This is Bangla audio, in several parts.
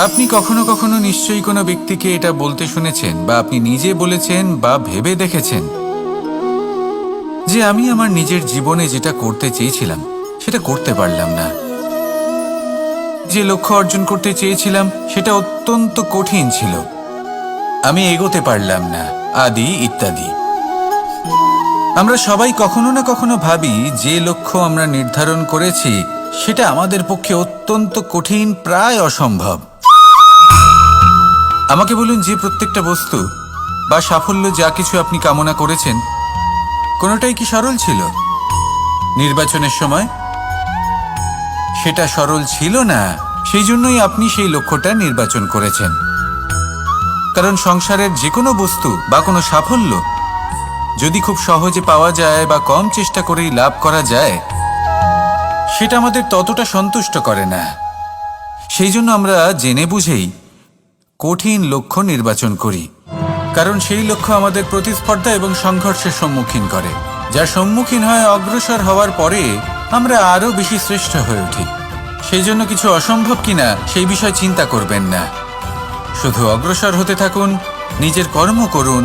আপনি কখনো কখনো নিশ্চয়ই কোনো ব্যক্তিকে এটা বলতে শুনেছেন বা আপনি নিজে বলেছেন বা ভেবে দেখেছেন যে আমি আমার নিজের জীবনে যেটা করতে চেয়েছিলাম সেটা করতে পারলাম না, যে লক্ষ্য অর্জন করতে চেয়েছিলাম সেটা অত্যন্ত কঠিন ছিল, আমি এগোতে পারলাম না, আদি ইত্যাদি। আমরা সবাই কখনো না কখনো ভাবি যে লক্ষ্য আমরা নির্ধারণ করেছি সেটা আমাদের পক্ষে অত্যন্ত কঠিন, প্রায় অসম্ভব। আমাকে বলুন, যে প্রত্যেকটা বস্তু বা সাফল্য যা কিছু আপনি কামনা করেছেন কোনোটাই কি সরল ছিল? নির্বাচনের সময় সেটা সরল ছিল না, সেই জন্যই আপনি সেই লক্ষ্যটা নির্বাচন করেছেন। কারণ সংসারের যে কোনো বস্তু বা কোনো সাফল্য যদি খুব সহজে পাওয়া যায় বা কম চেষ্টা করেই লাভ করা যায়, সেটা আমাদের ততটা সন্তুষ্ট করে না। সেই জন্য আমরা জেনে বুঝেই কঠিন লক্ষ্য নির্বাচন করি, কারণ সেই লক্ষ্য আমাদের প্রতিস্পর্ধা এবং সংঘর্ষের সম্মুখীন করে, যার সম্মুখীন হয় অগ্রসর হওয়ার পরে আমরা আরও বেশি শ্রেষ্ঠ হয়ে উঠি। সেই জন্য কিছু অসম্ভব কিনা সেই বিষয় চিন্তা করবেন না, শুধু অগ্রসর হতে থাকুন, নিজের কর্ম করুন,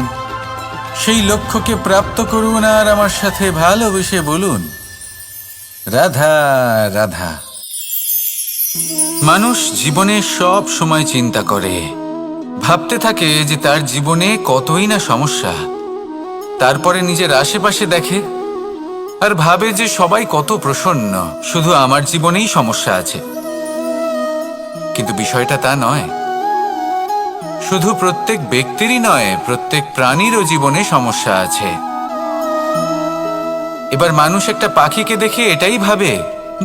সেই লক্ষ্যকে প্রাপ্ত করুন, আর আমার সাথে ভালোবেসে বলুন, রাধা রাধা। মানুষ জীবনে সব সময় চিন্তা করে, ভাবতে থাকে যে তার জীবনে কতই না সমস্যা, তারপরে নিজের আশেপাশে দেখে আর ভাবে যে সবাই কত প্রসন্ন, শুধু আমার জীবনেই সমস্যা আছে। কিন্তু বিষয়টা তা নয়, শুধু প্রত্যেক ব্যক্তিরই নয়, প্রত্যেক প্রাণীরও জীবনে সমস্যা আছে। এবার মানুষ একটা পাখিকে দেখে এটাই ভাবে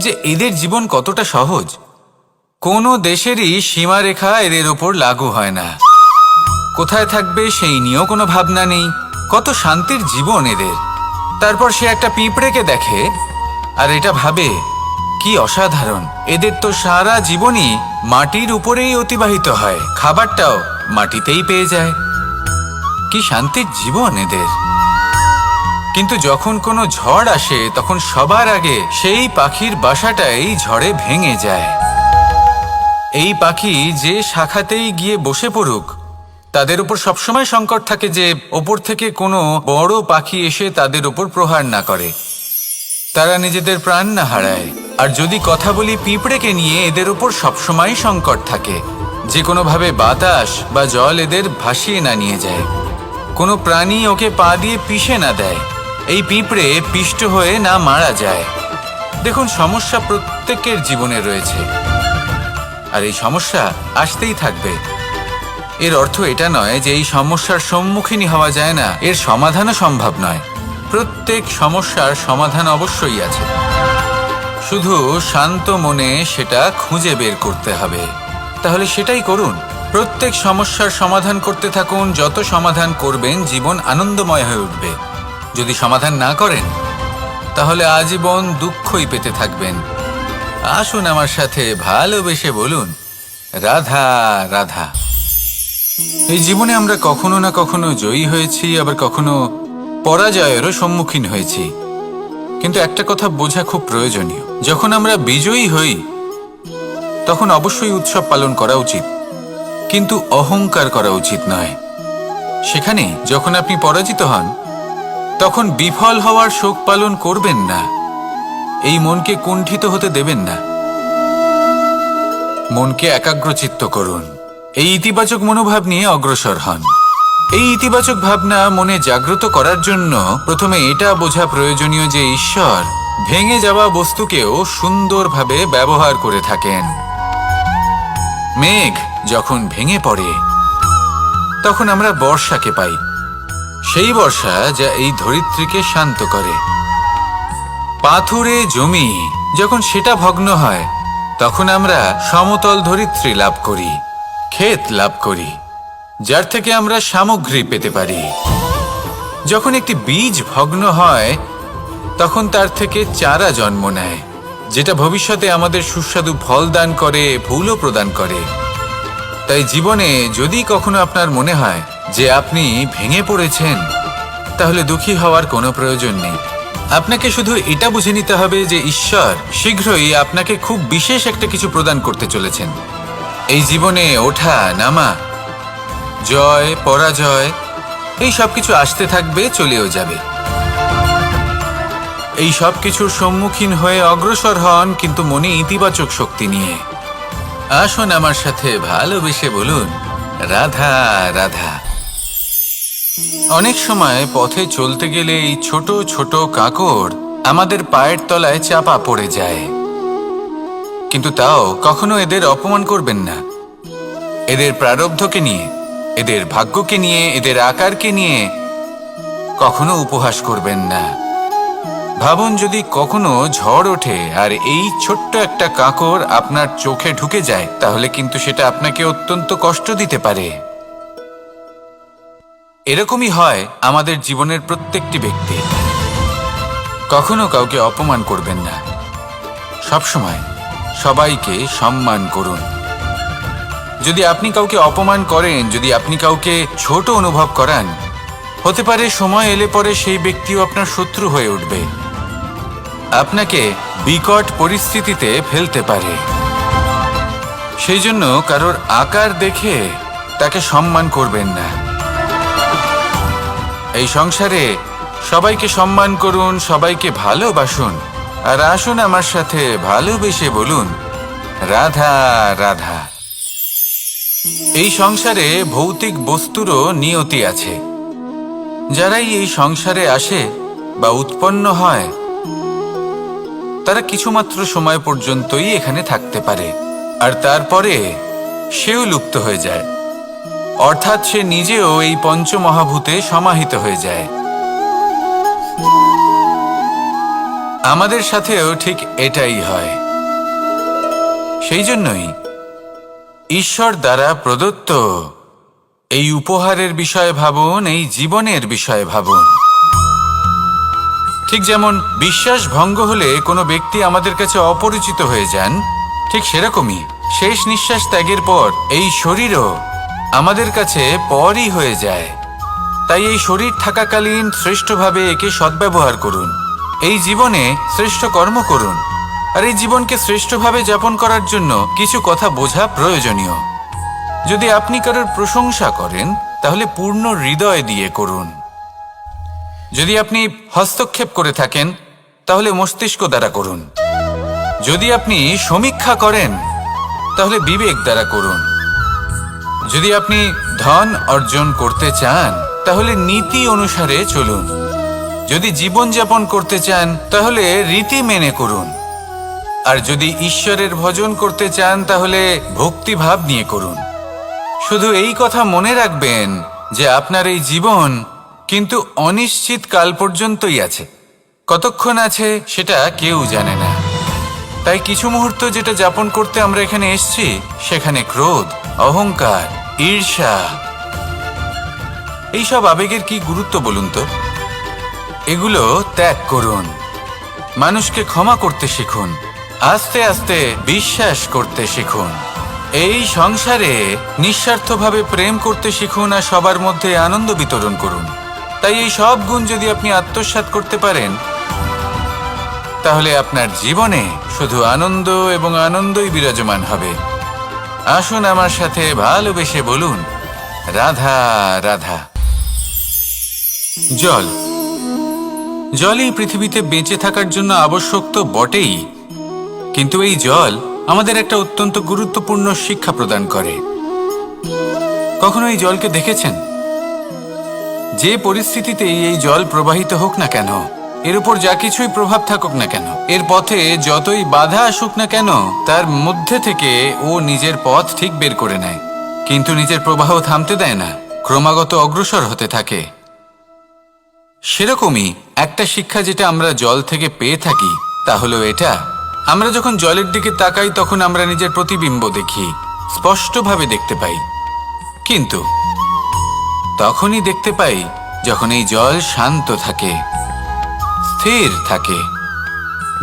যে এদের জীবন কতটা সহজ, কোনো দেশেরই সীমারেখা এদের ওপর লাগু হয় না, কোথায় থাকবে সেই নিয়েও কোনো ভাবনা নেই, কত শান্তির জীবন এদের। তারপর সে একটা পিঁপড়েকে দেখে আর এটা ভাবে কি অসাধারণ, এদের তো সারা জীবনই মাটির উপরেই অতিবাহিত হয়, খাবারটাও মাটিতেই পেয়ে যায়, কি শান্তির জীবন এদের। কিন্তু যখন কোনো ঝড় আসে তখন সবার আগে সেই পাখির বাসাটাই ঝড়ে ভেঙে যায়। এই পাখি যে শাখাতেই গিয়ে বসে পড়ুক, তাদের উপর সবসময় সংকট থাকে যে ওপর থেকে কোনো বড় পাখি এসে তাদের উপর প্রহার না করে, তারা নিজেদের প্রাণ না হারায়। আর যদি কথা বলি পিঁপড়েকে নিয়ে, এদের উপর সবসময় সংকট থাকে যে কোনোভাবে বাতাস বা জল এদের ভাসিয়ে না নিয়ে যায়, কোনো প্রাণী ওকে পা দিয়ে পিষে না দেয়, এই পিঁপড়ে পিষ্ট হয়ে না মারা যায়। দেখুন, সমস্যা প্রত্যেকের জীবনে রয়েছে, আর এই সমস্যা আসতেই থাকবে। এর অর্থ এটা নয় যে এই সমস্যার সম্মুখীনই হওয়া যায় না, এর সমাধানও সম্ভব নয়। প্রত্যেক সমস্যার সমাধান অবশ্যই আছে, শুধু শান্ত মনে সেটা খুঁজে বের করতে হবে। তাহলে সেটাই করুন, প্রত্যেক সমস্যার সমাধান করতে থাকুন, যত সমাধান করবেন জীবন আনন্দময় হয়ে উঠবে। যদি সমাধান না করেন তাহলে আজীবন দুঃখই পেতে থাকবেন। আসুন আমার সাথে ভালোবেসে বলুন, রাধা রাধা। এই জীবনে আমরা কখনো না কখনো জয়ী হয়েছি, আবার কখনো পরাজয়েরও সম্মুখীন হয়েছি, কিন্তু একটা কথা বোঝা খুব প্রয়োজনীয়, যখন আমরা বিজয়ী হই তখন অবশ্যই উৎসব পালন করা উচিত, কিন্তু অহংকার করা উচিত নয়। সেখানে যখন আপনি পরাজিত হন তখন বিফল হওয়ার শোক পালন করবেন না, এই মনকে কুণ্ঠিত হতে দেবেন না, মনকে একাগ্রচিত্ত করুন, এই ইতিবাচক মনোভাব নিয়ে অগ্রসর হন। এই ইতিবাচক ভাবনা মনে জাগ্রত করার জন্য প্রথমে এটা বোঝা প্রয়োজনীয় যে ঈশ্বর ভেঙে যাওয়া বস্তুকেও সুন্দরভাবে ব্যবহার করে থাকেন। মেঘ যখন ভেঙে পড়ে তখন আমরা বর্ষাকে পাই, সেই বর্ষা যা এই ধরিত্রীকে শান্ত করে। পাথুরে জমি যখন সেটা ভগ্ন হয় তখন আমরা সমতল ধরিত্রী লাভ করি, ক্ষেত লাভ করি, যার থেকে আমরা সামগ্রী পেতে পারি। যখন একটি বীজ ভগ্ন হয় তখন তার থেকে চারা জন্ম নেয়, যেটা ভবিষ্যতে আমাদের সুস্বাদু ফল দান করে, ফুলও প্রদান করে। তাই জীবনে যদি কখনো আপনার মনে হয় যে আপনি ভেঙে পড়েছেন, তাহলে দুঃখী হওয়ার কোনো প্রয়োজন নেই। আপনাকে শুধু এটা বুঝে নিতে হবে যে ঈশ্বর শীঘ্রই আপনাকে খুব বিশেষ একটা কিছু প্রদান করতে চলেছেন। এই জীবনে ওঠা নামা, জয় পরাজয়, এই সব কিছু আসতে থাকবে, চলেও যাবে। এই সব কিছুর সম্মুখীন হয়ে অগ্রসর হন, কিন্তু মনে ইতিবাচক শক্তি নিয়ে। আসুন আমার সাথে ভালোবেসে বলুন, রাধা রাধা। অনেক সময় পথে চলতে গেলে এই ছোট ছোট কাকড় আমাদের পায়ের তলায় চাপা পড়ে যায়, কিন্তু তাও কখনো এদের অপমান করবেন না। এদের প্রারব্ধকে নিয়ে, এদের ভাগ্যকে নিয়ে, এদের আকারকে নিয়ে কখনো উপহাস করবেন না। ভাবুন, যদি কখনো ঝড় ওঠে আর এই ছোট্ট একটা কাকড় আপনার চোখে ঢুকে যায়, তাহলে কিন্তু সেটা আপনাকে অত্যন্ত কষ্ট দিতে পারে। এরকমই হয় আমাদের জীবনের প্রত্যেকটি ব্যক্তি। কখনো কাউকে অপমান করবেন না, সবসময় সবাইকে সম্মান করুন। যদি আপনি কাউকে অপমান করেন, যদি আপনি কাউকে ছোট অনুভব করান, হতে পারে সময় এলে পরে সেই ব্যক্তিও আপনার শত্রু হয়ে উঠবে, আপনাকে বিকট পরিস্থিতিতে ফেলতে পারে। সেই জন্য কারোর আকার দেখে তাকে সম্মান করবেন না। এই সংসারে সবাইকে সম্মান করুন, সবাইকে ভালোবাসুন, আর আসুন আমার সাথে ভালোবেসে বলুন, রাধা রাধা। এই সংসারে ভৌতিক বস্তুরও নিয়তি আছে। যারাই এই সংসারে আসে বা উৎপন্ন হয়, তারা কিছুমাত্র সময় পর্যন্তই এখানে থাকতে পারে, আর তারপরে সেও লুপ্ত হয়ে যায়, অর্থাৎ সে নিজেও এই পঞ্চমহাভূতে সমাহিত হয়ে যায়। আমাদের সাথেও ঠিক এটাই হয়। সেই জন্যই ঈশ্বর দ্বারা প্রদত্ত এই উপহারের বিষয়ে ভাবুন, এই জীবনের বিষয়ে ভাবুন। ঠিক যেমন বিশ্বাস ভঙ্গ হলে কোনো ব্যক্তি আমাদের কাছে অপরিচিত হয়ে যান, ঠিক সেরকমই শেষ নিঃশ্বাস ত্যাগের পর এই শরীরও আমাদের কাছে পরই হয়ে যায়। তাই এই শরীর থাকাকালীন শ্রেষ্ঠভাবে একে সদ্ব্যবহার করুন, এই জীবনে শ্রেষ্ঠ কর্ম করুন, আর এই জীবনকে শ্রেষ্ঠভাবে যাপন করার জন্য কিছু কথা বোঝা প্রয়োজনীয়। যদি আপনি কারোর প্রশংসা করেন, তাহলে পূর্ণ হৃদয় দিয়ে করুন। যদি আপনি হস্তক্ষেপ করে থাকেন, তাহলে মস্তিষ্ক দ্বারা করুন। যদি আপনি সমীক্ষা করেন, তাহলে বিবেক দ্বারা করুন। যদি আপনি ধন অর্জন করতে চান, তাহলে নীতি অনুসারে চলুন। যদি জীবনযাপন করতে চান, তাহলে রীতি মেনে করুন। আর যদি ঈশ্বরের ভজন করতে চান, তাহলে ভক্তিভাব নিয়ে করুন। শুধু এই কথা মনে রাখবেন যে আপনার এই জীবন কিন্তু অনিশ্চিত কাল পর্যন্তই আছে। কতক্ষণ আছে সেটা কেউ জানে না। তাই কিছু মুহূর্ত যেটা যাপন করতে আমরা এখানে এসেছি, সেখানে ক্রোধ, অহংকার, ঈর্ষা, এইসব আবেগের কি গুরুত্ব বলুন তো? এগুলো ত্যাগ করুন। মানুষকে ক্ষমা করতে শিখুন, আস্তে আস্তে বিশ্বাস করতে শিখুন। এই সংসারে নিঃস্বার্থভাবে প্রেম করতে শিখুন, আর সবার মধ্যে আনন্দ বিতরণ করুন। তাই এই সব গুণ যদি আপনি আত্মসাৎ করতে পারেন, তাহলে আপনার জীবনে শুধু আনন্দ এবং আনন্দই বিরাজমান হবে। আসুন আমার সাথে ভালোবেসে বলুন, রাধা রাধা। জল, জলই পৃথিবীতে বেঁচে থাকার জন্য আবশ্যক তো বটেই, কিন্তু এই জল আমাদের একটা অত্যন্ত গুরুত্বপূর্ণ শিক্ষা প্রদান করে। কখনো এই জলকে দেখেছেন? যে পরিস্থিতিতেই এই জল প্রবাহিত হোক না কেন, এর উপর যা কিছুই প্রভাব থাকুক না কেন, এর পথে যতই বাধা আসুক না কেন, তার মধ্যে থেকে ও নিজের পথ ঠিক বের করে নেয়, কিন্তু নিজের প্রবাহ থামতে দেয় না, ক্রমাগত অগ্রসর হতে থাকে। সেরকমই একটা শিক্ষা যেটা আমরা জল থেকে পেয়ে থাকি, তা হলো এটা: আমরা যখন জলের দিকে তাকাই, তখন আমরা নিজের প্রতিবিম্ব দেখি, স্পষ্টভাবে দেখতে পাই। কিন্তু তখনই দেখতে পাই যখন এই জল শান্ত থাকে, স্থির থাকে।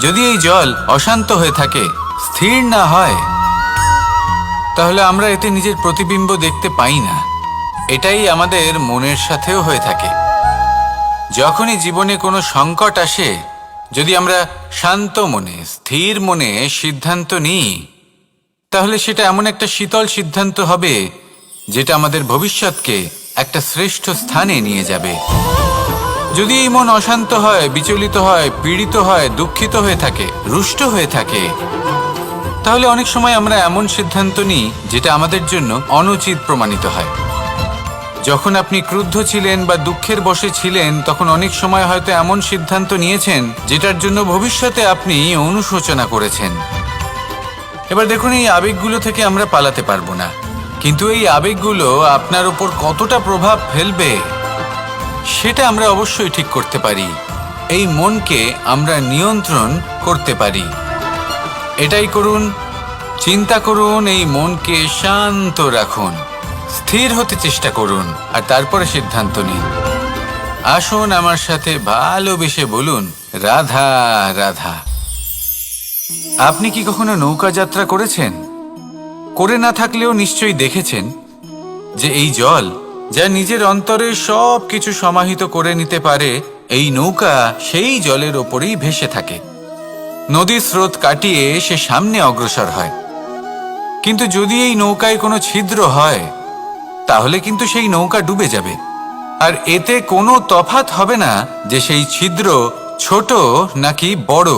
যদি এই জল অশান্ত হয়ে থাকে, স্থির না হয়, তাহলে আমরা এতে নিজের প্রতিবিম্ব দেখতে পাই না। এটাই আমাদের মনের সাথেও হয়ে থাকে। যখনই জীবনে কোনো সংকট আসে, যদি আমরা শান্ত মনে, স্থির মনে সিদ্ধান্ত নিই, তাহলে সেটা এমন একটা শীতল সিদ্ধান্ত হবে যেটা আমাদের ভবিষ্যৎকে একটা শ্রেষ্ঠ স্থানে নিয়ে যাবে। যদি এই মন অশান্ত হয়, বিচলিত হয়, পীড়িত হয়, দুঃখিত হয়ে থাকে, রুষ্ট হয়ে থাকে, তাহলে অনেক সময় আমরা এমন সিদ্ধান্ত নিই যেটা আমাদের জন্য অনুচিত প্রমাণিত হয়। যখন আপনি ক্রুদ্ধ ছিলেন বা দুঃখের বশে ছিলেন, তখন অনেক সময় হয়তো এমন সিদ্ধান্ত নিয়েছেন যেটার জন্য ভবিষ্যতে আপনি অনুশোচনা করেছেন। এবার দেখুন, এই আবেগগুলো থেকে আমরা পালাতে পারবো না, কিন্তু এই আবেগগুলো আপনার উপর কতটা প্রভাব ফেলবে সেটা আমরা অবশ্যই ঠিক করতে পারি। এই মনকে আমরা নিয়ন্ত্রণ করতে পারি। এটাই করুন, চিন্তা করুন, এই মনকে শান্ত রাখুন, স্থির হতে চেষ্টা করুন, আর তারপরে সিদ্ধান্ত নিন। আসুন আমার সাথে ভালোবেসে বলুন, রাধা রাধা। আপনি কি কখনো নৌকা যাত্রা করেছেন? করে না থাকলেও নিশ্চয়ই দেখেছেন যে এই জল যা নিজের অন্তরে সব কিছু সমাহিত করে নিতে পারে, এই নৌকা সেই জলের ওপরেই ভেসে থাকে। নদীর স্রোত কাটিয়ে সে সামনে অগ্রসর হয়। কিন্তু যদি এই নৌকায় কোনো ছিদ্র হয়, তাহলে কিন্তু সেই নৌকা ডুবে যাবে। আর এতে কোনো তফাৎ হবে না যে সেই ছিদ্র ছোট নাকি বড়,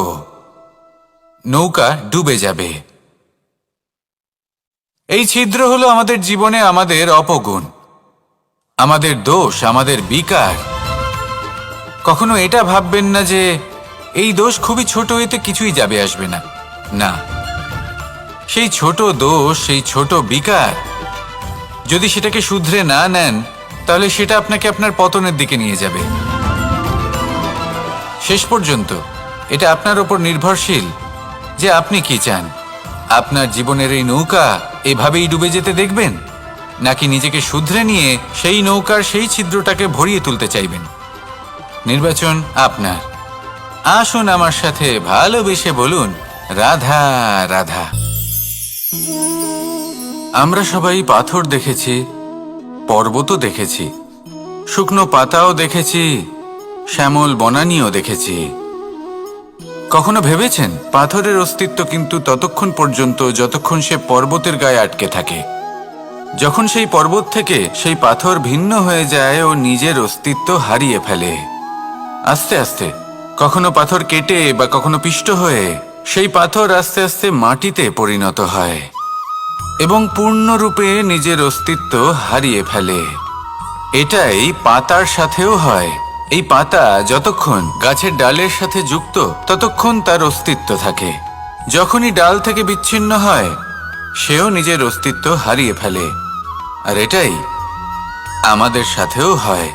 নৌকা ডুবে যাবে। এই ছিদ্র হলো আমাদের জীবনে আমাদের অপগুণ, আমাদের দোষ, আমাদের বিকার। কখনো এটা ভাববেন না যে এই দোষ খুবই ছোট, এতে কিছুই যাবে আসবে না। না, সেই ছোট দোষ, সেই ছোট বিকার যদি সেটাকে শুধরে না নেন, তাহলে সেটা আপনাকে আপনার পতনের দিকে নিয়ে যাবে। শেষ পর্যন্ত এটা আপনার উপর নির্ভরশীল যে আপনি কি চান। আপনার জীবনের এই নৌকা এভাবেই ডুবে যেতে দেখবেন, নাকি নিজেকে শুধরে নিয়ে সেই নৌকার সেই ছিদ্রটাকে ভরিয়ে তুলতে চাইবেন? নির্বাচন আপনার। আসুন আমার সাথে ভালোবেসে বলুন, রাধা রাধা। আমরা সবাই পাথর দেখেছি, পর্বতও দেখেছি, শুকনো পাতাও দেখেছি, শ্যামল বনানীও দেখেছি। কখনো ভেবেছেন পাথরের অস্তিত্ব কিন্তু ততক্ষণ পর্যন্ত যতক্ষণ সে পর্বতের গায়ে আটকে থাকে। যখন সেই পর্বত থেকে সেই পাথর ভিন্ন হয়ে যায় ও নিজের অস্তিত্ব হারিয়ে ফেলে। আস্তে আস্তে কখনো পাথর কেটে বা কখনো পিষ্ট হয়ে সেই পাথর আস্তে আস্তে মাটিতে পরিণত হয় এবং পূর্ণরূপে নিজের অস্তিত্ব হারিয়ে ফেলে। এটাই পাতার সাথেও হয়। এই পাতা যতক্ষণ গাছের ডালের সাথে যুক্ত ততক্ষণ তার অস্তিত্ব থাকে। যখনই ডাল থেকে বিচ্ছিন্ন হয়, সেও নিজের অস্তিত্ব হারিয়ে ফেলে। আর এটাই আমাদের সাথেও হয়।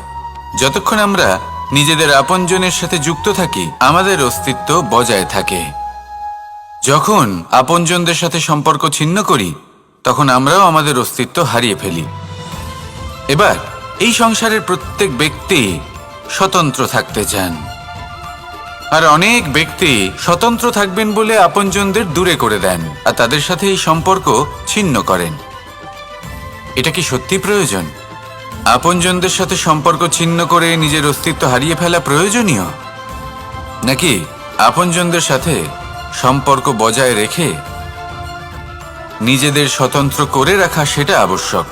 যতক্ষণ আমরা নিজেদের আপনজনের সাথে যুক্ত থাকি, আমাদের অস্তিত্ব বজায় থাকে। যখন আপনজনদের সাথে সম্পর্ক ছিন্ন করি, তখন আমরাও আমাদের অস্তিত্ব হারিয়ে ফেলি। এবার এই সংসারের প্রত্যেক ব্যক্তি স্বতন্ত্র থাকতে চান, আর অনেক ব্যক্তি স্বতন্ত্র থাকবেন বলে আপনজনদের দূরে করে দেন আর তাদের সাথে এই সম্পর্ক ছিন্ন করেন। এটা কি সত্যি প্রয়োজন? আপনজনদের সাথে সম্পর্ক ছিন্ন করে নিজের অস্তিত্ব হারিয়ে ফেলা প্রয়োজনীয়, নাকি আপনজনদের সাথে সম্পর্ক বজায় রেখে নিজেদের স্বতন্ত্র করে রাখা সেটা আবশ্যক?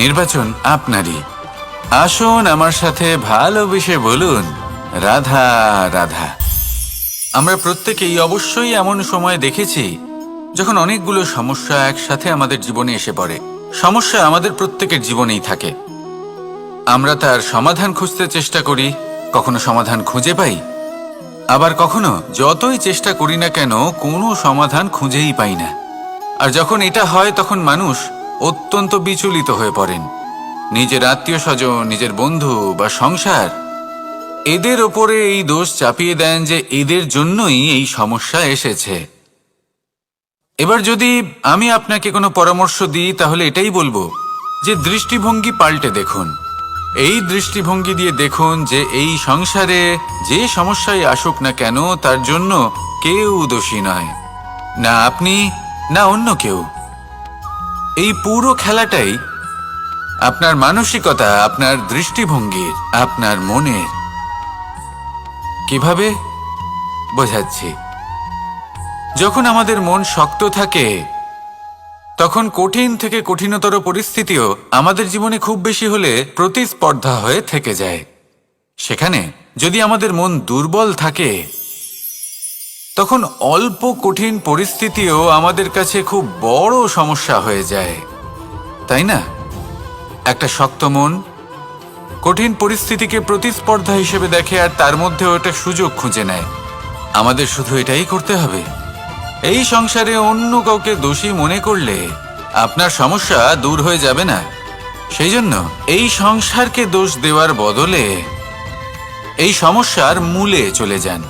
নির্বাচন আপনারই। আসুন আমার সাথে ভালোবেসে বলুন, রাধা রাধা। আমরা প্রত্যেকেই অবশ্যই এমন সময় দেখেছি যখন অনেকগুলো সমস্যা একসাথে আমাদের জীবনে এসে পড়ে। সমস্যা আমাদের প্রত্যেকের জীবনেই থাকে। আমরা তার সমাধান খুঁজতে চেষ্টা করি, কখনো সমাধান খুঁজে পাই, আবার কখনো যতই চেষ্টা করি না কেন কোনো সমাধান খুঁজেই পাই না। আর যখন এটা হয়, তখন মানুষ অত্যন্ত বিচলিত হয়ে পড়েন। নিজের আত্মীয় স্বজন, নিজের বন্ধু বা সংসার, এদের ওপরে এই দোষ চাপিয়ে দেন যে এদের জন্যই এই সমস্যা এসেছে। এবার যদি আমি আপনাকে কোনো পরামর্শ দিই, তাহলে এটাই বলবো যে দৃষ্টিভঙ্গি পাল্টে দেখুন। এই দৃষ্টিভঙ্গি দিয়ে দেখুন যে এই সংসারে যে সমস্যায় আসুক না কেন, তার জন্য কেউ দোষী নয়, না আপনি না অন্য কেউ। এই পুরো খেলাটাই আপনার মানসিকতা, আপনার দৃষ্টিভঙ্গির, আপনার মনের। কিভাবে বোঝাচ্ছি? যখন আমাদের মন শক্ত থাকে, তখন কঠিন থেকে কঠিনতর পরিস্থিতিও আমাদের জীবনে খুব বেশি হলে প্রতিস্পর্ধা হয়ে থেকে যায়। সেখানে যদি আমাদের মন দুর্বল থাকে, তখন অল্প কঠিন পরিস্থিতিও আমাদের কাছে খুব বড় সমস্যা হয়ে যায়, তাই না? একটা শক্ত মন কঠিন পরিস্থিতিকে প্রতিস্পর্ধা হিসেবে দেখে আর তার মধ্যেও একটা সুযোগ খুঁজে নেয়। আমাদের শুধু এটাই করতে হবে। এই সংসারে অন্য কাউকে দোষী মনে করলে আপনার সমস্যা দূর হয়ে যাবে না। সেই জন্য এই সংসারকে দোষ দেওয়ার বদলে এই সমস্যার মূলে চলে যান,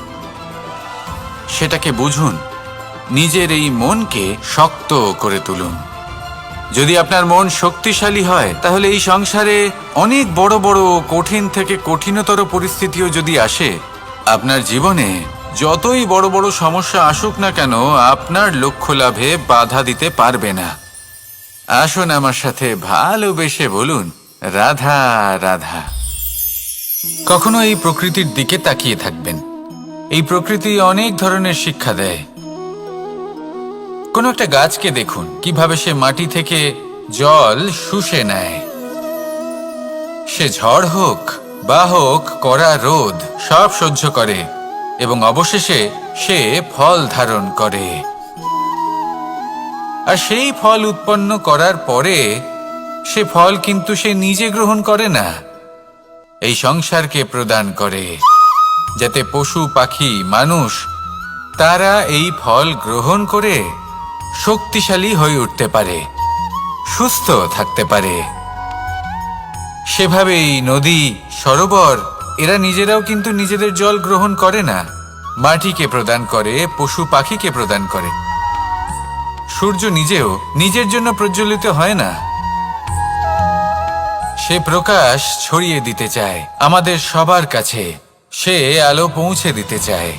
সেটাকে বুঝুন, নিজের এই মনকে শক্ত করে তুলুন। যদি আপনার মন শক্তিশালী হয়, তাহলে এই সংসারে অনেক বড় বড় কঠিন থেকে কঠিনতর পরিস্থিতিও যদি আসে, আপনার জীবনে যতই বড় বড় সমস্যা আসুক না কেন, আপনার লক্ষ্য লাভে বাধা দিতে পারবে না। আসুন আমার সাথে ভালোবেসে বলুন, রাধা রাধা। কখনো এই প্রকৃতির দিকে তাকিয়ে থাকবেন। এই প্রকৃতি অনেক ধরনের শিক্ষা দেয়। কোনো একটা গাছকে দেখুন কিভাবে সে মাটি থেকে জল শুষে নেয়। সে ঝড় হোক বা হোক কড়া রোদ সব সহ্য করে এবং অবশেষে সে ফল ধারণ করে। আর সেই ফল উৎপন্ন করার পরে সে ফল কিন্তু সে নিজে গ্রহণ করে না, এই সংসারকে প্রদান করে, যাতে পশু পাখি মানুষ তারা এই ফল গ্রহণ করে শক্তিশালী হয়ে উঠতে পারে, সুস্থ থাকতে পারে। সেভাবেই নদী, সরোবর এরা নিজেরাও কিন্তু নিজেদের জল গ্রহণ করে না, মাটিকে প্রদান করে, পশু পাখিকে প্রদান করে। সূর্য নিজেও নিজের জন্য প্রজ্বলিত হয় না, সে প্রকাশ ছড়িয়ে দিতে চায় আমাদের সবার কাছে, সে আলো পৌঁছে দিতে চায়।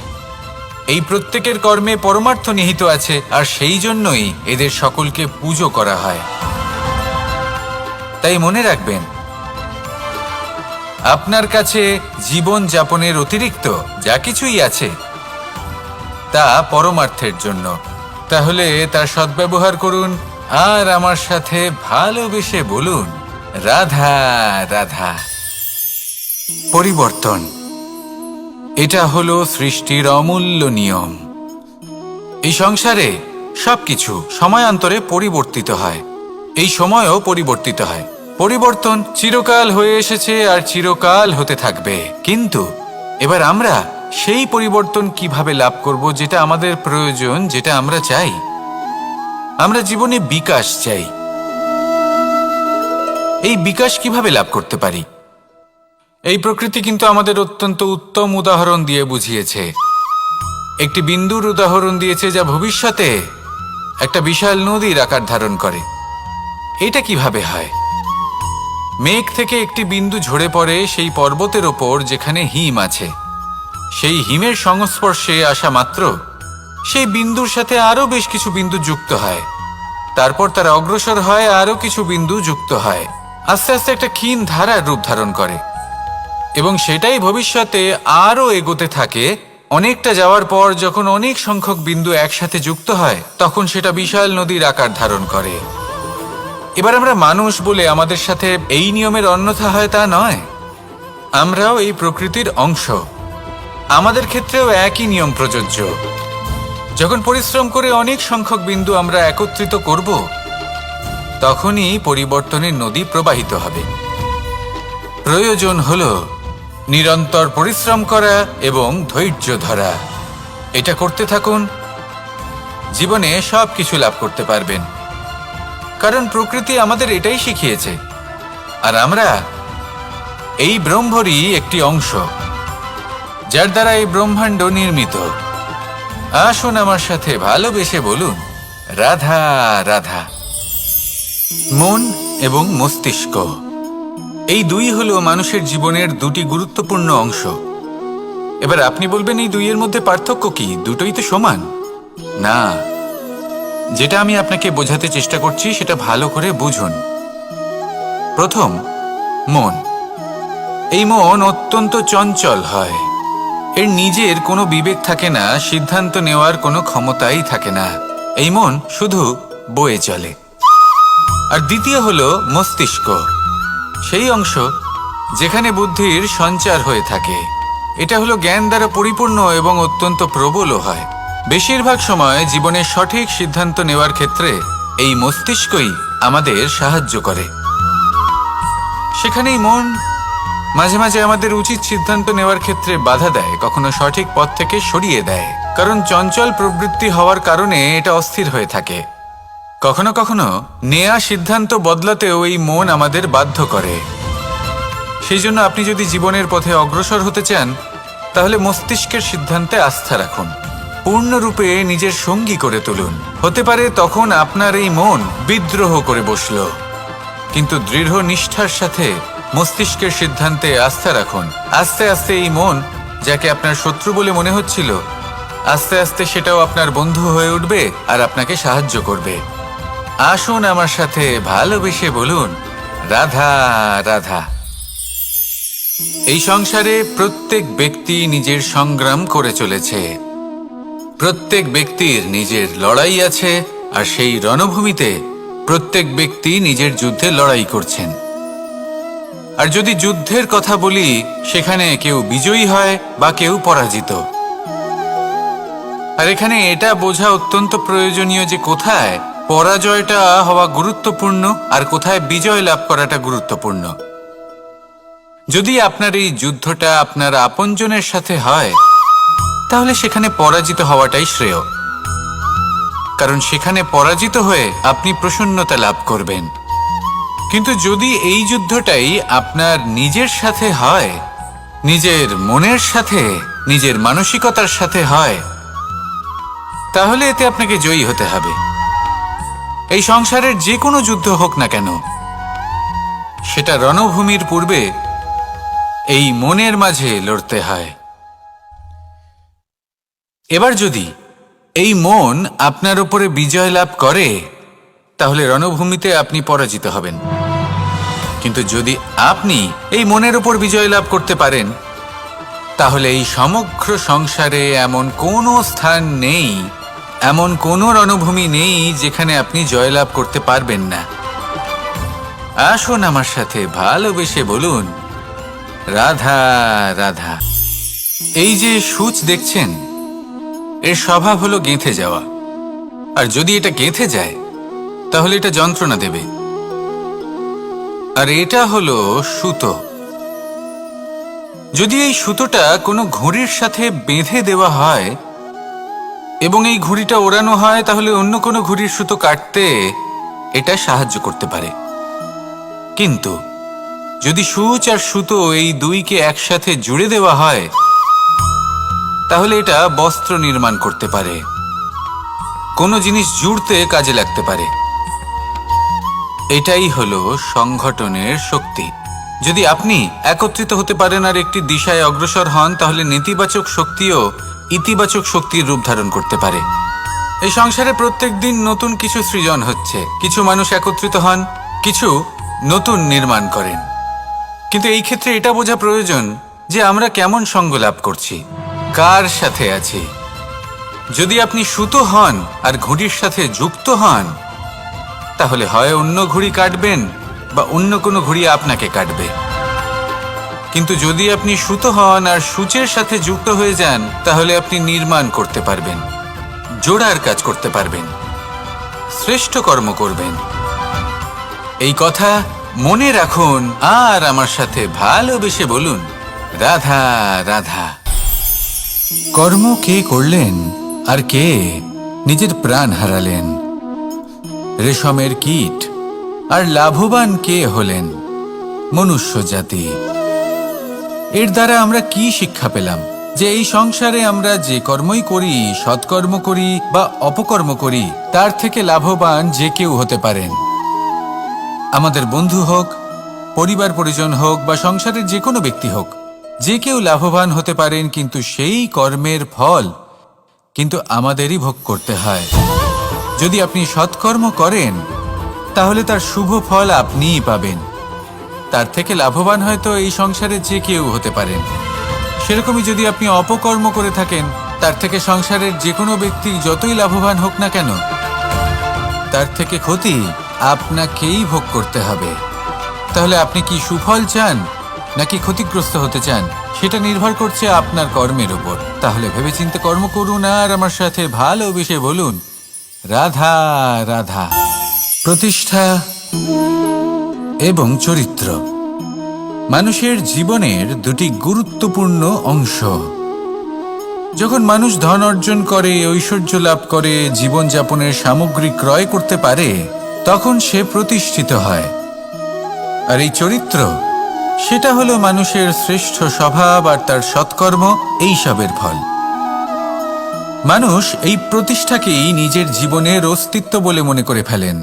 এই প্রত্যেকের কর্মে পরমার্থ নিহিত আছে, আর সেই জন্যই এদের সকলকে পুজো করা হয়। তাই মনে রাখবেন, আপনার কাছে জীবন যাপনের অতিরিক্ত যা কিছুই আছে তা পরমার্থের জন্য। তাহলে তার সদ্ব্যবহার করুন আর আমার সাথে ভালোবেসে বলুন, রাধা রাধা। পরিবর্তন, এটা হলো সৃষ্টির অমূল্য নিয়ম। এই সংসারে সবকিছু সময়ান্তরে পরিবর্তিত হয়, এই সময়ও পরিবর্তিত হয়। পরিবর্তন চিরকাল হয়ে এসেছে আর চিরকাল হতে থাকবে। কিন্তু এবার আমরা সেই পরিবর্তন কিভাবে লাভ করব, যেটা আমাদের প্রয়োজন, যেটা আমরা চাই। আমরা জীবনে বিকাশ চাই। এই বিকাশ কিভাবে লাভ করতে পারি? এই প্রকৃতি কিন্তু আমাদের অত্যন্ত উত্তম উদাহরণ দিয়ে বুঝিয়েছে। একটি বিন্দুর উদাহরণ দিয়েছে যা ভবিষ্যতে একটা বিশাল নদীর আকার ধারণ করে। এটা কিভাবে হয়? মেঘ থেকে একটি বিন্দু ঝরে পড়ে সেই পর্বতের ওপর যেখানে হিম আছে। সেই হিমের সংস্পর্শে আসা মাত্র সেই বিন্দুর সাথে আরো বেশ কিছু বিন্দু যুক্ত হয়। তারপর তারা অগ্রসর হয়, আরো কিছু বিন্দু যুক্ত হয়, আস্তে আস্তে একটা ক্ষীণ ধারার রূপ ধারণ করে এবং সেটাই ভবিষ্যতে আরো এগোতে থাকে। অনেকটা যাওয়ার পর যখন অনেক সংখ্যক বিন্দু একসাথে যুক্ত হয়, তখন সেটা বিশাল নদীর আকার ধারণ করে। এবার আমরা মানুষ বলে আমাদের সাথে এই নিয়মের অন্যথা হয় তা নয়। আমরাও এই প্রকৃতির অংশ, আমাদের ক্ষেত্রেও একই নিয়ম প্রযোজ্য। যখন পরিশ্রম করে অনেক সংখ্যক বিন্দু আমরা একত্রিত করব, তখনই পরিবর্তনের নদী প্রবাহিত হবে। প্রয়োজন হলো নিরন্তর পরিশ্রম করা এবং ধৈর্য ধরা। এটা করতে থাকুন, জীবনে সব কিছু লাভ করতে পারবেন। কারণ প্রকৃতি আমাদের এটাই শিখিয়েছে, আর আমরা এই ব্রহ্মরই একটি অংশ, যার দ্বারা এই ব্রহ্মাণ্ড নির্মিত। আসুন আমার সাথে ভালোবেসে বলুন, রাধা রাধা। মন এবং মস্তিষ্ক, এই দুই হলো মানুষের জীবনের দুটি গুরুত্বপূর্ণ অংশ। এবার আপনি বলবেন, এই দুইয়ের মধ্যে পার্থক্য কি? দুটোই তো সমান। না, যেটা আমি আপনাকে বোঝাতে চেষ্টা করছি সেটা ভালো করে বুঝুন। প্রথম, মন। এই মন অত্যন্ত চঞ্চল হয়, এর নিজের কোনো বিবেক থাকে না, সিদ্ধান্ত নেওয়ার কোনো ক্ষমতাই থাকে না। এই মন শুধু বয়ে চলে। আর দ্বিতীয় হলো মস্তিষ্ক, সেই অংশ যেখানে বুদ্ধির সঞ্চার হয়ে থাকে। এটা হলো জ্ঞান দ্বারা পরিপূর্ণ এবং অত্যন্ত প্রবলও হয়। বেশিরভাগ সময় জীবনের সঠিক সিদ্ধান্ত নেওয়ার ক্ষেত্রে এই মস্তিষ্কই আমাদের সাহায্য করে। সেখানেই মন মাঝে মাঝে আমাদের উচিত সিদ্ধান্ত নেওয়ার ক্ষেত্রে বাধা দেয়, কখনো সঠিক পথ থেকে সরিয়ে দেয়, কারণ চঞ্চল প্রবৃত্তি হওয়ার কারণে এটা অস্থির হয়ে থাকে। কখনো কখনো নেয়া সিদ্ধান্ত বদলাতেও এই মন আমাদের বাধ্য করে। সেই জন্য আপনি যদি জীবনের পথে অগ্রসর হতে চান, তাহলে মস্তিষ্কের সিদ্ধান্তে আস্থা রাখুন, পূর্ণরূপে নিজের সঙ্গী করে তুলুন। হতে পারে তখন আপনার এই মন বিদ্রোহ করে বসল, কিন্তু দৃঢ় নিষ্ঠার সাথে মস্তিষ্কের সিদ্ধান্তে আস্থা রাখুন। আস্তে আস্তে এই মন, যাকে আপনার শত্রু বলে মনে হচ্ছিল, আস্তে আস্তে সেটাও আপনার বন্ধু হয়ে উঠবে আর আপনাকে সাহায্য করবে। আসুন আমার সাথে ভালোবেসে বলুন, রাধা রাধা। এই সংসারে প্রত্যেক ব্যক্তি নিজের সংগ্রাম করে চলেছে। প্রত্যেক ব্যক্তির নিজের লড়াই আছে, আর সেই রণভূমিতে প্রত্যেক ব্যক্তি নিজের যুদ্ধে লড়াই করছেন। আর যদি যুদ্ধের কথা বলি, সেখানে কেউ বিজয়ী হয় বা কেউ পরাজিত। আর এখানে এটা বোঝা অত্যন্ত প্রয়োজনীয় যে কোথায় পরাজয়টা হওয়া গুরুত্বপূর্ণ আর কোথায় বিজয় লাভ করাটা গুরুত্বপূর্ণ। যদি আপনার এই যুদ্ধটা আপনার আপনজনের সাথে হয়, তাহলে সেখানে পরাজিত হওয়াটাই শ্রেয়, কারণ সেখানে পরাজিত হয়ে আপনি প্রসন্নতা লাভ করবেন। কিন্তু যদি এই যুদ্ধটাই আপনার নিজের সাথে হয়, নিজের মনের সাথে, নিজের মানসিকতার সাথে হয়, তাহলে এতে আপনাকে জয়ী হতে হবে। এই সংসারের যে কোনো যুদ্ধ হোক না কেন, সেটা রণভূমির পূর্বে এই মনের মাঝে লড়তে হয়। এবার যদি এই মন আপনার উপরে বিজয় লাভ করে, তাহলে রণভূমিতে আপনি পরাজিত হবেন। কিন্তু যদি আপনি এই মনের উপর বিজয় লাভ করতে পারেন, তাহলে এই সমগ্র সংসারে এমন কোনো স্থান নেই, এমন কোনো রণভূমি নেই যেখানে আপনি জয়লাভ করতে পারবেন না। আসুন আমার সাথে ভালোবেসে বলুন, রাধা রাধা। এই যে সূচ দেখছেন, এর স্বভাব হলো গেঁথে যাওয়া। আর যদি এটা গেঁথে যায়, তাহলে এটা যন্ত্রণা দেবে। আর এটা হলো সুতো। যদি এই সুতোটা কোনো ঘুড়ির সাথে বেঁধে দেওয়া হয় এবং এই ঘুড়িটা ওড়ানো হয়, তাহলে অন্য কোনো ঘুড়ির সুতো কাটতে এটা সাহায্য করতে পারে। কিন্তু যদি সূচ আর সুতো এই দুইকে একসাথে জুড়ে দেওয়া হয়, তাহলে এটা বস্ত্র নির্মাণ করতে পারে, কোনো জিনিস জুড়তে কাজে লাগতে পারে। এটাই হলো সংগঠনের শক্তি। যদি আপনি একত্রিত হতে পারেন আর একটি দিশায় অগ্রসর হন, তাহলে নেতিবাচক শক্তিও ইতিবাচক শক্তির রূপ ধারণ করতে পারে। এই সংসারে প্রত্যেক দিন নতুন কিছু সৃজন হচ্ছে। কিছু মানুষ একত্রিত হন, কিছু নতুন নির্মাণ করেন। কিন্তু এই ক্ষেত্রে এটা বোঝা প্রয়োজন যে আমরা কেমন সঙ্গ লাভ করছি, কার সাথে আছি। যদি আপনি সুতো হন আর ঘুড়ির সাথে যুক্ত হন, তাহলে হয় অন্য ঘুড়ি কাটবেন বা অন্য কোনো ঘুড়ি আপনাকে কাটবে। কিন্তু যদি আপনি সুতো হন আর সূচের সাথে যুক্ত হয়ে যান, তাহলে আপনি নির্মাণ করতে পারবেন, জোড়ার কাজ করতে পারবেন, শ্রেষ্ঠ কর্ম করবেন। এই কথা মনে রাখুন আর আমার সাথে ভালোবেসে বলুন, রাধা রাধা। কর্ম কে করলেন আর কে নিজের প্রাণ হারালেন? রেশমের কীট। আর লাভবান কে হলেন? মনুষ্য জাতি। এর দ্বারা আমরা কি শিক্ষা পেলাম? যে এই সংসারে আমরা যে কর্মই করি, সৎকর্ম করি বা অপকর্ম করি, তার থেকে লাভবান যে কেউ হতে পারেন। আমাদের বন্ধু হোক, পরিবার পরিজন হোক বা সংসারের যে কোনো ব্যক্তি হোক, যে কেউ লাভবান হতে পারেন, কিন্তু সেই কর্মের ফল কিন্তু আমাদেরই ভোগ করতে হয়। যদি আপনি সৎকর্ম করেন, তাহলে তার শুভ ফল আপনিই পাবেন। তার থেকে লাভবান হয়তো এই সংসারে যে কেউ হতে পারেন। সেরকমই যদি আপনি অপকর্ম করে থাকেন, তার থেকে সংসারের যে কোনো ব্যক্তি যতই লাভবান হোক না কেন, তার থেকে ক্ষতি আপনাকেই ভোগ করতে হবে। তাহলে আপনি কি সুফল চান নাকি ক্ষতিগ্রস্ত হতে চান, সেটা নির্ভর করছে আপনার কর্মের উপর। তাহলে ভেবেচিন্তে কর্ম করুন আর আমার সাথে ভালোবেসে বলুন, রাধা রাধা। প্রতিষ্ঠা এবং চরিত্র মানুষের জীবনের দুটি গুরুত্বপূর্ণ অংশ। যখন মানুষ ধন অর্জন করে, ঐশ্বর্য লাভ করে, জীবনযাপনের সামগ্রী ক্রয় করতে পারে, তখন সে প্রতিষ্ঠিত হয়। আর এই চরিত্র, সেটা হলো মানুষের শ্রেষ্ঠ স্বভাব আর তার সৎকর্ম, এইসবের ফল। মানুষ এই প্রতিষ্ঠাকেই নিজের জীবনের অস্তিত্ব বলে মনে করে ফেলেন,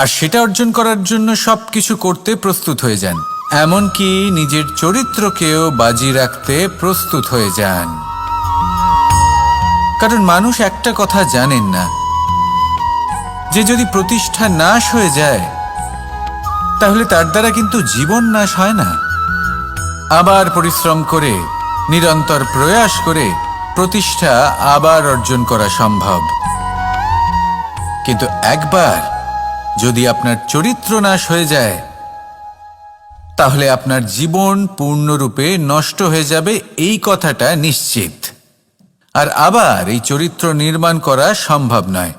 আর সেটা অর্জন করার জন্য সবকিছু করতে প্রস্তুত হয়ে যান, এমনকি নিজের চরিত্রকেও বাজি রাখতে প্রস্তুত হয়ে যান। কারণ মানুষ একটা কথা জানেন না, যে যদি প্রতিষ্ঠা নাশ হয়ে যায় তাহলে তার দ্বারা কিন্তু জীবন নাশ হয় না। আবার পরিশ্রম করে, নিরন্তর প্রয়াস করে প্রতিষ্ঠা আবার অর্জন করা সম্ভব। কিন্তু একবার যদি আপনার চরিত্র নাশ হয়ে যায়, তাহলে আপনার জীবন পূর্ণরূপে নষ্ট হয়ে যাবে, এই কথাটা নিশ্চিত। আর আবার এই চরিত্র নির্মাণ করা সম্ভব নয়।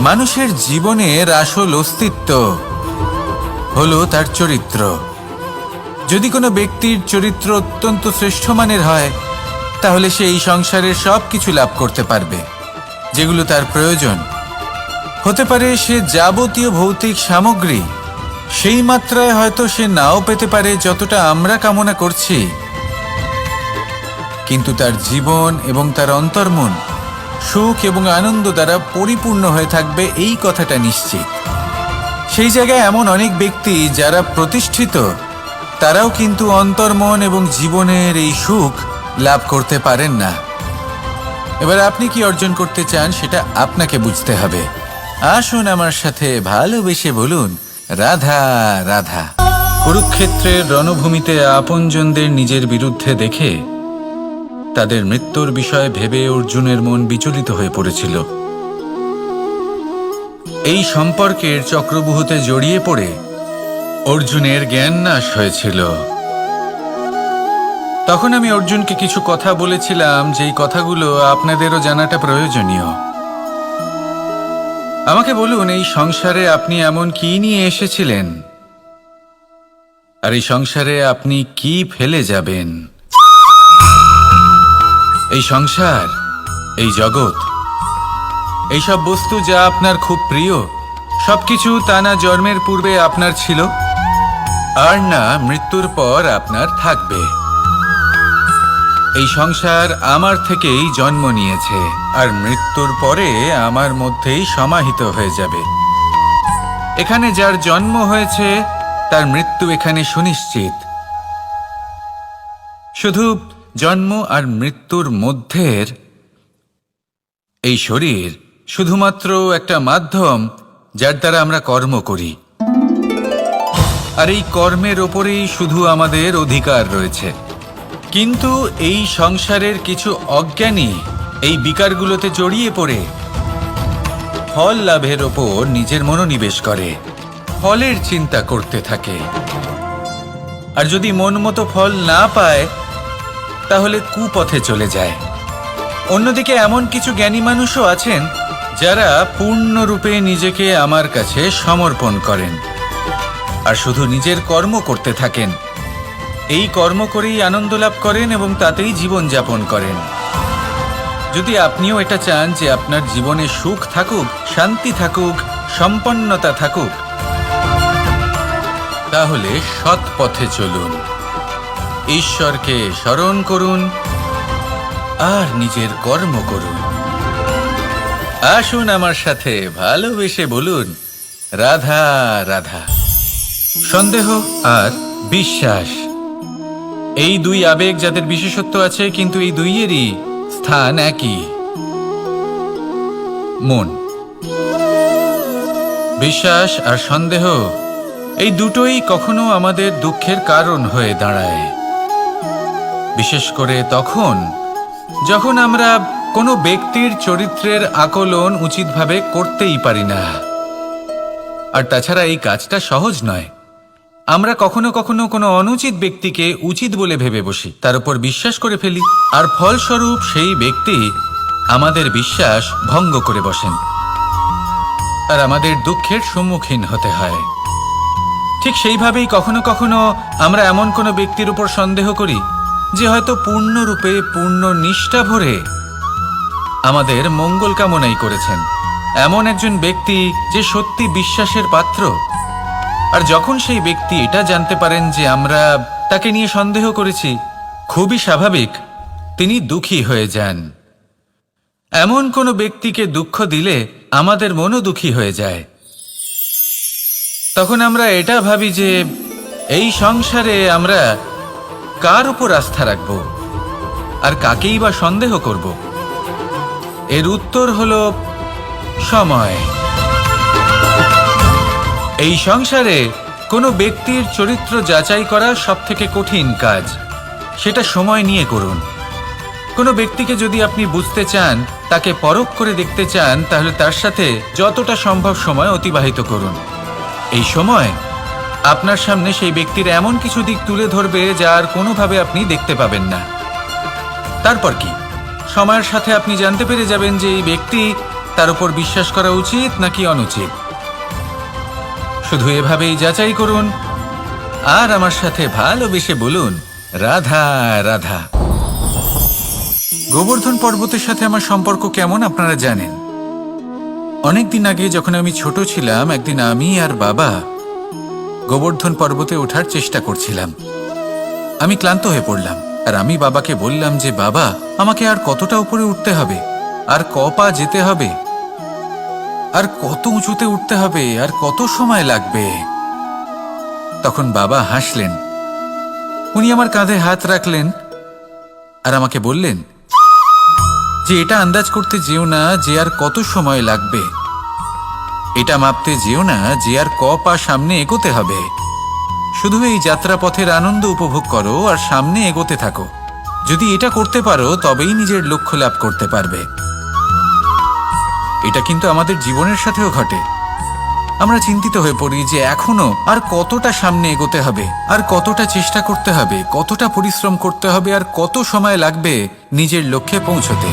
মানুষের জীবনের আসল অস্তিত্ব হলো তার চরিত্র। যদি কোনো ব্যক্তির চরিত্র অত্যন্ত শ্রেষ্ঠ মানের হয়, তাহলে সে এই সংসারের সব কিছু লাভ করতে পারবে যেগুলো তার প্রয়োজন। হতে পারে সে যাবতীয় ভৌতিক সামগ্রী সেই মাত্রায় হয়তো সে নাও পেতে পারে যতটা আমরা কামনা করছি, কিন্তু তার জীবন এবং তার অন্তর্মন সুখ এবং আনন্দ দ্বারা পরিপূর্ণ হয়ে থাকবে, এই কথাটা নিশ্চিত। সেই জায়গায় এমন অনেক ব্যক্তি যারা প্রতিষ্ঠিত, তারাও কিন্তু অন্তর্মন এবং জীবনের এই সুখ লাভ করতে পারেন না। এবার আপনি কি অর্জন করতে চান সেটা আপনাকে বুঝতে হবে। আসুন আমার সাথে ভালোবেসে বলুন, রাধা রাধা। কুরুক্ষেত্রের রণভূমিতে আপনজনদের নিজের বিরুদ্ধে দেখে তাদের মৃত্যুর বিষয়ে ভেবে অর্জুনের মন বিচলিত হয়ে পড়েছিল। এই সম্পর্কের চক্রব্যূহতে জড়িয়ে পড়ে অর্জুনের জ্ঞান নাশ হয়েছিল। তখন আমি অর্জুনকে কিছু কথা বলেছিলাম, যেই কথাগুলো আপনাদেরও জানাটা প্রয়োজনীয়। আমাকে বলুন, এই সংসারে আপনি এমন কি নিয়ে এসেছিলেন, আর এই সংসারে আপনি কি ফেলে যাবেন? এই সংসার, এই জগৎ, এইসব বস্তু যা আপনার খুব প্রিয়, সবকিছু তা না জন্মের পূর্বে আপনার ছিল, আর না মৃত্যুর পর আপনার থাকবে। এই সংসার আমার থেকেই জন্ম নিয়েছে, আর মৃত্যুর পরে আমার মধ্যেই সমাহিত হয়ে যাবে। এখানে যার জন্ম হয়েছে তার মৃত্যু এখানে সুনিশ্চিত। শুধু জন্ম আর মৃত্যুর মধ্যের এই শরীর শুধুমাত্র একটা মাধ্যম, যার দ্বারা আমরা কর্ম করি, আর এই কর্মের ওপরেই শুধু আমাদের অধিকার রয়েছে। কিন্তু এই সংসারের কিছু অজ্ঞানী এই বিকারগুলোতে জড়িয়ে পড়ে ফল লাভের ওপর নিজের মনোনিবেশ করে, ফলের চিন্তা করতে থাকে। আর যদি মন মতো ফল না পায়, তাহলে কুপথে চলে যায়। অন্যদিকে এমন কিছু জ্ঞানী মানুষও আছেন যারা পূর্ণরূপে নিজেকে আমার কাছে সমর্পণ করেন আর শুধু নিজের কর্ম করতে থাকেন। এই কর্ম করেই আনন্দ লাভ করেন এবং তাতেই জীবন যাপন করেন। যদি আপনিও এটা চান যে আপনার জীবনে সুখ থাকুক, শান্তি থাকুক, সম্পন্নতা থাকুক, তাহলে সৎ পথে চলুন, ঈশ্বরকে স্মরণ করুন আর নিজের কর্ম করুন। আসুন আমার সাথে ভালোবেসে বলুন, রাধা রাধা। সন্দেহ আর বিশ্বাস, এই দুই আবেগ যাদের বিশেষত্ব আছে, কিন্তু এই দুইয়েরই স্থান একই, মন। বিশ্বাস আর সন্দেহ, এই দুটোই কখনো আমাদের দুঃখের কারণ হয়ে দাঁড়ায়, বিশেষ করে তখন যখন আমরা কোনো ব্যক্তির চরিত্রের আকলন উচিতভাবে করতেই পারি না। আর তাছাড়া এই কাজটা সহজ নয়। আমরা কখনো কখনো কোনো অনুচিত ব্যক্তিকে উচিত বলে ভেবে বসি, তার উপর বিশ্বাস করে ফেলি, আর ফলস্বরূপ সেই ব্যক্তি আমাদের বিশ্বাস ভঙ্গ করে বসেন, আর আমাদের দুঃখের সম্মুখীন হতে হয়। ঠিক সেইভাবেই কখনো কখনো আমরা এমন কোনো ব্যক্তির উপর সন্দেহ করি যে হয়তো পূর্ণরূপে পূর্ণ নিষ্ঠা ভরে আমাদের মঙ্গল কামনাই করেছেন। এমন একজন ব্যক্তি যে সত্যি বিশ্বাসের পাত্র, আর যখন সেই ব্যক্তি এটা জানতে পারেন যে আমরা তাকে নিয়ে সন্দেহ করেছি, খুবই স্বাভাবিক তিনি দুঃখী হয়ে যান। এমন কোনো ব্যক্তিকে দুঃখ দিলে আমাদের মনও দুঃখী হয়ে যায়। তখন আমরা এটা ভাবি যে এই সংসারে আমরা কার উপর আস্থা রাখব আর কাকেই বা সন্দেহ করব। এর উত্তর হলো সময়। এই সংসারে কোনো ব্যক্তির চরিত্র যাচাই করা সবথেকে কঠিন কাজ। সেটা সময় নিয়ে করুন। কোনো ব্যক্তিকে যদি আপনি বুঝতে চান, তাকে পরখ করে দেখতে চান, তাহলে তার সাথে যতটা সম্ভব সময় অতিবাহিত করুন। এই সময় আপনার সামনে সেই ব্যক্তির এমন কিছু দিক তুলে ধরবে যার কোনোভাবে আপনি দেখতে পাবেন না। তারপর কি, সময়ের সাথে আপনি জানতে পেরে যাবেন যে এই ব্যক্তি, তার উপর বিশ্বাস করা উচিত নাকি অনুচিত। শুধু এভাবেই যাচাই করুন আর আমার সাথে ভালোবেসে বলুন, রাধা রাধা। গোবর্ধন পর্বতের সাথে আমার সম্পর্ক কেমন আপনারা জানেন। অনেকদিন আগে যখন আমি ছোট ছিলাম, একদিন আমি আর বাবা গোবর্ধন পর্বতে ওঠার চেষ্টা করছিলাম। আমি ক্লান্ত হয়ে পড়লাম, আর আমি বাবাকে বললাম যে বাবা, আমাকে আর কতটা উপরে উঠতে হবে, আর ক পা যেতে হবে, আর কত উঁচুতে উঠতে হবে, আর কত সময় লাগবে। তখন বাবা হাসলেন। উনি আমার কাঁধে হাত রাখলেন আর আমাকে বললেন যে এটা আন্দাজ করতে যেও না যে আর কত সময় লাগবে, এটা মাপতে যেও না যে আর ক পা সামনে এগোতে হবে। শুধু এই যাত্রাপথের আনন্দ উপভোগ করো আর সামনে এগোতে থাকো। যদি এটা করতে পারো তবেই নিজের লক্ষ্য লাভ করতে পারবে। এটা কিন্তু আমাদের জীবনের সাথেও ঘটে। আমরা চিন্তিত হয়ে পড়ি যে এখনো আর কতটা সামনে এগোতে হবে, আর কতটা চেষ্টা করতে হবে, কতটা পরিশ্রম করতে হবে, আর কত সময় লাগবে নিজের লক্ষ্যে পৌঁছতে।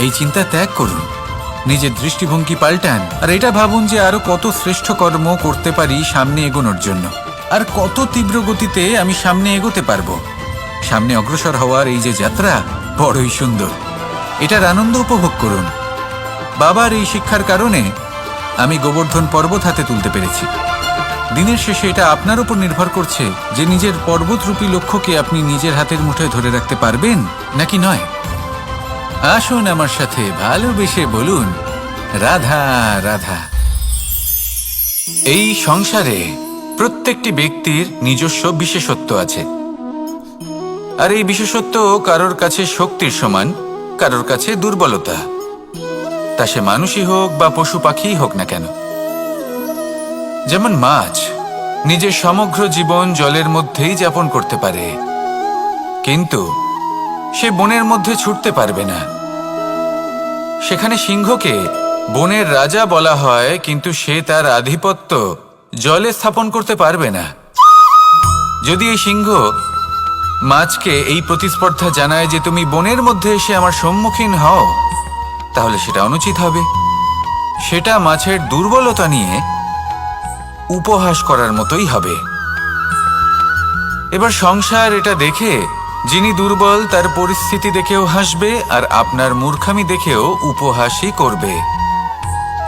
এই চিন্তা ত্যাগ করুন, নিজের দৃষ্টিভঙ্গি পাল্টান, আর এটা ভাবুন যে আরো কত শ্রেষ্ঠ কর্ম করতে পারি সামনে এগোনোর জন্য, আর কত তীব্র গতিতে আমি সামনে এগোতে পারবো। সামনে অগ্রসর হওয়ার এই যে যাত্রা বড়ই সুন্দর, এটার আনন্দ উপভোগ করুন। বাবার এই শিক্ষার কারণে আমি গোবর্ধন পর্বত হাতে তুলতে পেরেছি। দিনের শেষে এটা আপনার উপর নির্ভর করছে যে নিজের পর্বতরূপী লক্ষ্যকে আপনি নিজের হাতের মুঠোয় ধরে রাখতে পারবেন নাকি নয়। আসুন আমার সাথে ভালোবেসে বলুন, রাধা রাধা। এই সংসারে প্রত্যেকটি ব্যক্তির নিজস্ব বিশেষত্ব আছে, আর এই বিশেষত্ব কারোর কাছে শক্তির সমান, কারোর কাছে দুর্বলতা। তা সে মানুষই হোক বা পশু পাখিই হোক না কেন। যেমন মাছ নিজের সমগ্র জীবন জলের মধ্যেই যাপন করতে পারে, কিন্তু সে বনের মধ্যে ছুটতে পারবে না। সেখানে সিংহকে বনের রাজা বলা হয়, কিন্তু সে তার আধিপত্য জলে স্থাপন করতে পারবে না। যদি এই সিংহ মাছকে এই প্রতিস্পর্ধা জানায় যে তুমি বনের মধ্যে এসে আমার সম্মুখীন হও, তাহলে সেটা অনুচিত হবে। সেটা মাছের দুর্বলতা নিয়ে উপহাস করার মতোই হবে। এবার সংসার এটা দেখে যিনি দুর্বল তার পরিস্থিতি দেখেও হাসবে, আর আপনার মূর্খামি দেখেও উপহাসই করবে।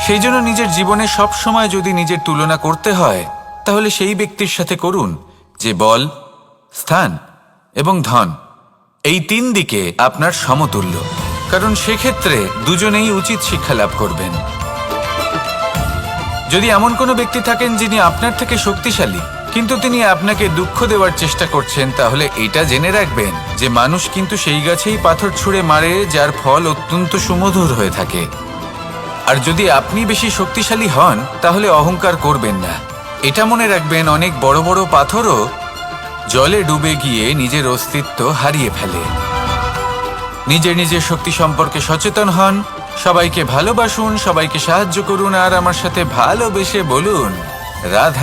সেই জন্য নিজের জীবনে সব সময় যদি নিজের তুলনা করতে হয়, তাহলে সেই ব্যক্তির সাথে করুন যে বল, স্থান এবং ধন এই তিন দিকে আপনার সমতুল্য, কারণ সেক্ষেত্রে দুজনেই উচিত শিক্ষা লাভ করবেন। যদি এমন কোনো ব্যক্তি থাকেন যিনি আপনার থেকে শক্তিশালী, কিন্তু তিনি আপনাকে দুঃখ দেওয়ার চেষ্টা করছেন, তাহলে এটা জেনে রাখবেন যে মানুষ কিন্তু সেই গাছেই পাথর ছুঁড়ে মারে যার ফল অত্যন্ত সুমধুর হয়ে থাকে। আর যদি আপনি বেশি শক্তিশালী হন, তাহলে অহংকার করবেন না। এটা মনে রাখবেন, অনেক বড় বড় পাথরও জলে ডুবে গিয়ে নিজের অস্তিত্ব হারিয়ে ফেলে। নিজের নিজের শক্তি সম্পর্কে সচেতন হন, সবাইকে ভালোবাসুন, সবাইকে সাহায্য করুন আর আমার সাথে ভালোবেসে বলুন রাধা।